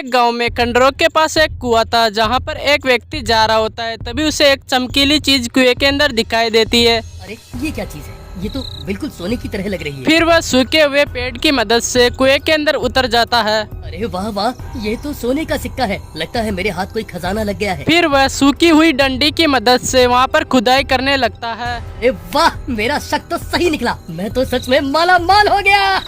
एक गांव में खंडरों के पास एक कुआं था जहां पर एक व्यक्ति जा रहा होता है। तभी उसे एक चमकीली चीज कुएं के अंदर दिखाई देती है। अरे ये क्या चीज है? ये तो बिल्कुल सोने की तरह लग रही है। फिर वह सूखे हुए पेड़ की मदद से कुएं के अंदर उतर जाता है। अरे वाह वाह, ये तो सोने का सिक्का है। लगता है मेरे हाथ कोई खजाना लग गया है। फिर वह सूखी हुई डंडी की मदद से वहाँ पर खुदाई करने लगता है। अरे वाह, मेरा शक तो सही निकला। मैं तो सच में माला माल हो गया।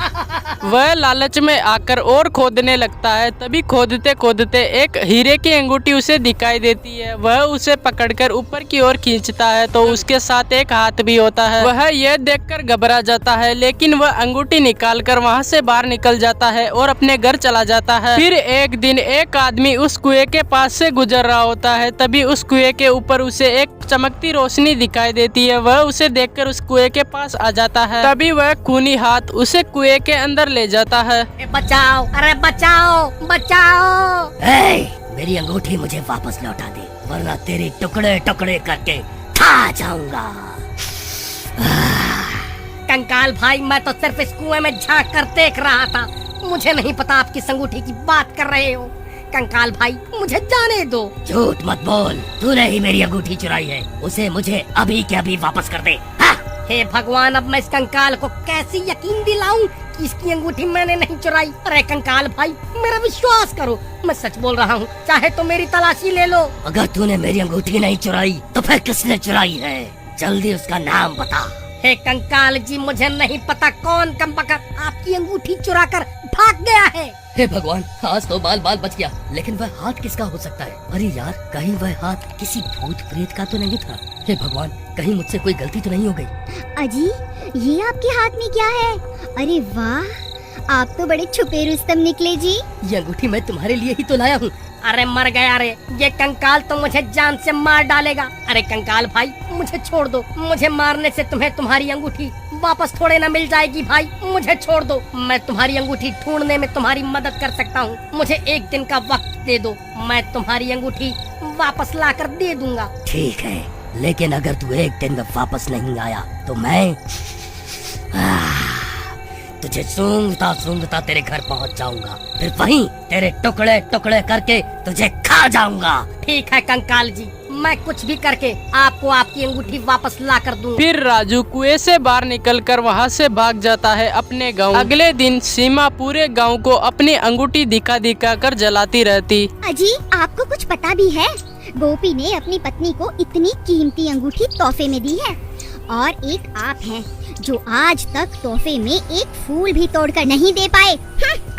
वह लालच में आकर और खोदने लगता है। तभी खोदते खोदते एक हीरे की अंगूठी उसे दिखाई देती है। वह उसे पकड़कर ऊपर की ओर खींचता है तो उसके साथ एक हाथ भी होता है। वह यह देखकर घबरा जाता है, लेकिन वह अंगूठी निकालकर वहाँ से बाहर निकल जाता है और अपने घर चला जाता है। फिर एक दिन एक आदमी उस कुएं के पास से गुजर रहा होता है। तभी उस कुएं के ऊपर उसे एक चमकती रोशनी दिखाई देती है। वह उसे देखकर उस कुएं के पास आ जाता है। तभी वह खूनी हाथ उसे कुएं के अंदर ले जाता है। बचाओ, अरे बचाओ बचाओ। मेरी अंगूठी मुझे वापस लौटा दे, वरना तेरे टुकड़े टुकड़े करके खा जाऊंगा। कंकाल भाई, मैं तो सिर्फ इस कुएं में झांक कर देख रहा था। मुझे नहीं पता आप किस अंगूठी की बात कर रहे हो। कंकाल भाई, मुझे जाने दो। झूठ मत बोल, तूने ही मेरी अंगूठी चुराई है। उसे मुझे अभी के अभी वापस कर दे। हे भगवान, अब मैं इस कंकाल को कैसे यकीन दिलाऊं कि इसकी अंगूठी मैंने नहीं चुराई। अरे कंकाल भाई, मेरा विश्वास करो, मैं सच बोल रहा हूँ। चाहे तो मेरी तलाशी ले लो। अगर तूने मेरी अंगूठी नहीं चुराई तो फिर किसने चुराई है? जल्दी उसका नाम बता। हे कंकाल जी, मुझे नहीं पता कौन कमबख्त आपकी अंगूठी चुरा कर भाग गया है। हे भगवान, आज तो बाल बाल बच गया। लेकिन वह हाथ किसका हो सकता है? अरे यार, कहीं वह हाथ किसी भूत प्रेत का तो नहीं था? हे भगवान, कहीं मुझसे कोई गलती तो नहीं हो गई? अजी, ये आपके हाथ में क्या है? अरे वाह, आप तो बड़े छुपे रुस्तम निकले जी। ये अंगूठी मैं तुम्हारे लिए ही तो लाया हूँ। अरे मर गया रे, ये कंकाल तो मुझे जान से मार डालेगा। अरे कंकाल भाई, मुझे छोड़ दो। मुझे मारने से तुम्हें तुम्हारी अंगूठी वापस थोड़े ना मिल जाएगी। भाई मुझे छोड़ दो, मैं तुम्हारी अंगूठी ढूंढने में तुम्हारी मदद कर सकता हूँ। मुझे एक दिन का वक्त दे दो, मैं तुम्हारी अंगूठी वापस लाकर दे दूंगा। ठीक है, लेकिन अगर तू एक दिन में वापस नहीं आया तो मैं तुझे सूंघता सूंघता तेरे घर पहुंच जाऊंगा। फिर वहीं तेरे टुकड़े टुकड़े करके तुझे खा जाऊंगा। ठीक है कंकाल जी, मैं कुछ भी करके आपको आपकी अंगूठी वापस ला कर दूंगा। फिर राजू कुएं से बाहर निकलकर वहां से भाग जाता है अपने गांव। अगले दिन सीमा पूरे गांव को अपनी अंगूठी दिखा दिखा कर जलाती रहती। अजी, आपको कुछ पता भी है? गोपी ने अपनी पत्नी को इतनी कीमती अंगूठी तोहफे में दी है, और एक आप हैं जो आज तक तोहफे में एक फूल भी तोड़कर नहीं दे पाए।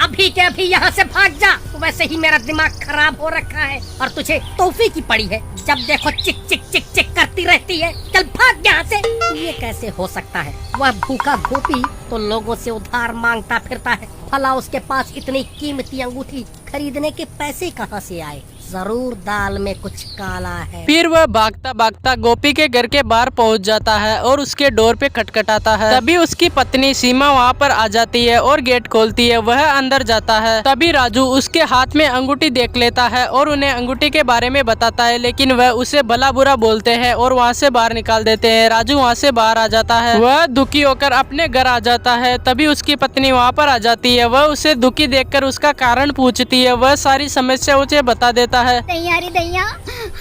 अभी के अभी यहाँ से भाग जा। वैसे ही मेरा दिमाग खराब हो रखा है और तुझे तोहफे की पड़ी है। जब देखो चिक चिक चिक चिक करती रहती है। चल भाग यहाँ से। ये कैसे हो सकता है? वह भूखा गोपी तो लोगों से उधार मांगता फिरता है, भला उसके पास इतनी कीमती अंगूठी खरीदने के पैसे कहाँ से आए? जरूर दाल में कुछ काला है। फिर वह भागता भागता गोपी के घर के बाहर पहुंच जाता है और उसके डोर पे खटखटाता है। तभी उसकी पत्नी सीमा वहां पर आ जाती है और गेट खोलती है। वह अंदर जाता है। तभी राजू उसके हाथ में अंगूठी देख लेता है और उन्हें अंगूठी के बारे में बताता है, लेकिन वह उसे भला बुरा बोलते हैं और वहाँ से बाहर निकाल देते हैं। राजू वहाँ से बाहर आ जाता है। वह दुखी होकर अपने घर आ जाता है। तभी उसकी पत्नी वहाँ पर आ जाती है। वह उसे दुखी देखकर उसका कारण पूछती है। वह सारी समस्या उसे बता देता है। दैया रे दैया,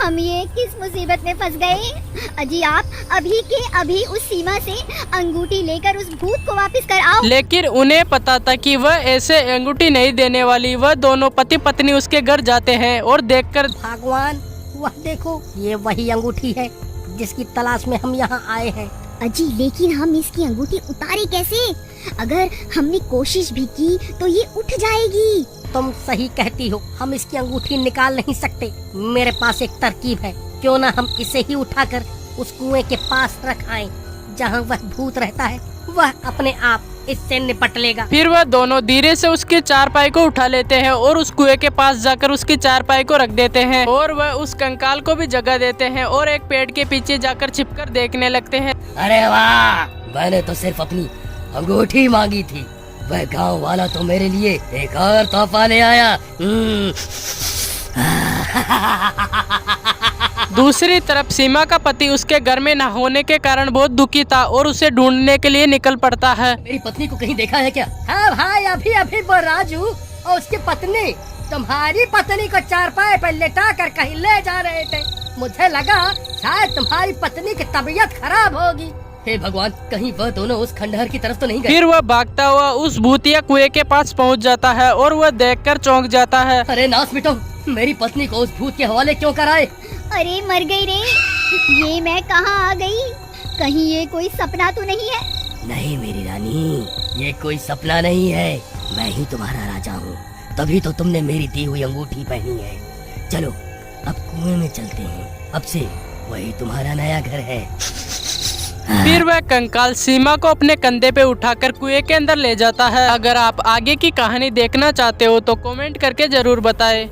हम ये किस मुसीबत में फंस गए? अजी, आप अभी के अभी उस सीमा से अंगूठी लेकर उस भूत को वापस कर आओ। लेकिन उन्हें पता था कि वह ऐसे अंगूठी नहीं देने वाली। वह दोनों पति पत्नी उसके घर जाते हैं और देखकर, भगवान, वह देखो, ये वही अंगूठी है जिसकी तलाश में हम यहाँ आए हैं। अजी, लेकिन हम इसकी अंगूठी उतारे कैसे? अगर हमने कोशिश भी की तो ये उठ जाएगी। तुम सही कहती हो, हम इसकी अंगूठी निकाल नहीं सकते। मेरे पास एक तरकीब है, क्यों ना हम इसे ही उठाकर उस कुएं के पास रख आएं, जहां वह भूत रहता है। वह अपने आप इससे निपट लेगा। फिर वह दोनों धीरे से उसके चारपाई को उठा लेते हैं और उस कुएं के पास जाकर उसकी चारपाई को रख देते हैं और वह उस कंकाल को भी जगह देते हैं और एक पेड़ के पीछे जाकर छिपकर देखने लगते हैं। अरे वाह, मैंने तो सिर्फ अपनी अंगूठी मांगी थी। वह गांव वाला तो मेरे लिए एक और तोहफा ले आया। दूसरी तरफ सीमा का पति उसके घर में न होने के कारण बहुत दुखी था और उसे ढूंढने के लिए निकल पड़ता है। मेरी पत्नी को कहीं देखा है क्या? हाँ भाई, अभी अभी वो राजू और उसकी पत्नी तुम्हारी पत्नी को चारपाई पर लेटा कर कहीं ले जा रहे थे। मुझे लगा शायद तुम्हारी पत्नी की तबीयत खराब होगी। हे भगवान, कहीं वह दोनों उस खंडहर की तरफ तो नहीं गए? फिर वह भागता हुआ उस भूतिया कुएं के पास पहुंच जाता है और वह देखकर चौंक जाता है। अरे नास मिटो, मेरी पत्नी को उस भूत के हवाले क्यों कराए? अरे मर गई रे, ये मैं कहाँ आ गई? कहीं ये कोई सपना तो नहीं है? नहीं मेरी रानी, ये कोई सपना नहीं है, मैं ही तुम्हारा राजा हूँ। तभी तो तुमने मेरी दी हुई अंगूठी पहनी है। चलो अब कुएं में चलते हैं, अब से वही तुम्हारा नया घर है। फिर वह कंकाल सीमा को अपने कंधे पे उठाकर कुएं के अंदर ले जाता है। अगर आप आगे की कहानी देखना चाहते हो तो कमेंट करके जरूर बताएं।